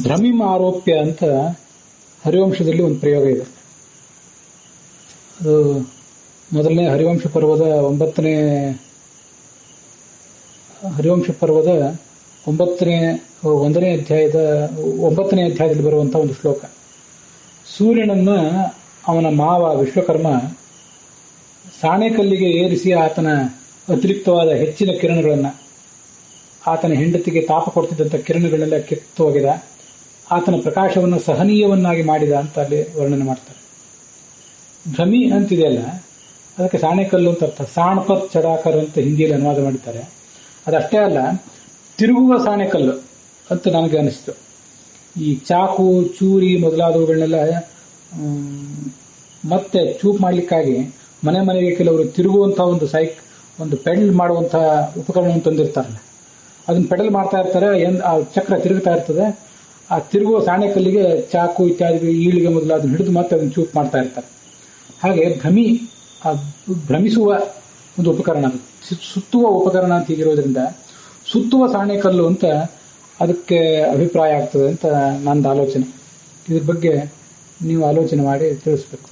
ಭ್ರಮಿಂ ಆರೋಪ್ಯ ಅಂತ ಹರಿವಂಶದಲ್ಲಿ ಒಂದು ಪ್ರಯೋಗ ಇದೆ. ಅದು ಮೊದಲನೇ ಹರಿವಂಶ ಪರ್ವದ 1ನೇ ಅಧ್ಯಾಯದಲ್ಲಿ ಬರುವಂತಹ ಒಂದು ಶ್ಲೋಕ. ಸೂರ್ಯನನ್ನ ಅವನ ಮಾವ ವಿಶ್ವಕರ್ಮ ಸಾಣೆಕಲ್ಲಿಗೆ ಏರಿಸಿ ಆತನ ಅತಿರಿಕ್ತವಾದ ಹೆಚ್ಚಿನ ಕಿರಣಗಳನ್ನು, ಆತನ ಹೆಂಡತಿಗೆ ತಾಪ ಕೊಡ್ತಿದ್ದಂಥ ಕಿರಣಗಳನ್ನೆಲ್ಲ ಕಿತ್ತು ಒಗೆದ, ಆತನ ಪ್ರಕಾಶವನ್ನು ಸಹನೀಯವನ್ನಾಗಿ ಮಾಡಿದ ಅಂತ ಅಲ್ಲಿ ವರ್ಣನೆ ಮಾಡ್ತಾರೆ. ಭ್ರಮಿ ಅಂತಿದೆಯಲ್ಲ, ಅದಕ್ಕೆ ಸಾಣೆಕಲ್ಲು ಅಂತ ಅರ್ಥ. ಸಾಣ್ಪತ್ ಚಡಾಕರ್ ಅಂತ ಹಿಂದಿಯಲ್ಲಿ ಅನುವಾದ ಮಾಡಿದ್ದಾರೆ. ಅದಷ್ಟೇ ಅಲ್ಲ, ತಿರುಗುವ ಸಾಣೆಕಲ್ಲು ಅಂತ ನನಗೆ ಅನಿಸ್ತು. ಈ ಚಾಕು, ಚೂರಿ ಮೊದಲಾದವುಗಳನ್ನೆಲ್ಲ ಮತ್ತೆ ಚೂಪ್ ಮಾಡಲಿಕ್ಕಾಗಿ ಮನೆಗೆ ಕೆಲವರು ತಿರುಗುವಂತಹ ಒಂದು ಪೆಡಲ್ ಮಾಡುವಂತಹ ಉಪಕರಣವನ್ನು ತಂದಿರ್ತಾರಲ್ಲ, ಅದನ್ನ ಪೆಡಲ್ ಮಾಡ್ತಾ ಇರ್ತಾರೆ. ಆ ಚಕ್ರ ತಿರುಗ್ತಾ ಇರ್ತದೆ. ಆ ತಿರುಗುವ ಸಾಣೆಕಲ್ಲಿಗೆ ಚಾಕು ಇತ್ಯಾದಿ ಈಳಿಗೆ ಮೊದಲಾದನ್ನು ಹಿಡಿದು ಮತ್ತೆ ಅದನ್ನು ಚೂಪ್ ಮಾಡ್ತಾ ಇರ್ತಾರೆ. ಹಾಗೆ ಭ್ರಮಿಸುವ ಒಂದು ಉಪಕರಣ, ಸುತ್ತುವ ಉಪಕರಣ ಅಂತ ಹೀಗಿರೋದ್ರಿಂದ ಸುತ್ತುವ ಸಾಣೆಕಲ್ಲು ಅಂತ ಅದಕ್ಕೆ ಅಭಿಪ್ರಾಯ ಆಗ್ತದೆ ಅಂತ ನಂದು ಆಲೋಚನೆ. ಇದ್ರ ಬಗ್ಗೆ ನೀವು ಆಲೋಚನೆ ಮಾಡಿ ತಿಳಿಸ್ಬೇಕು.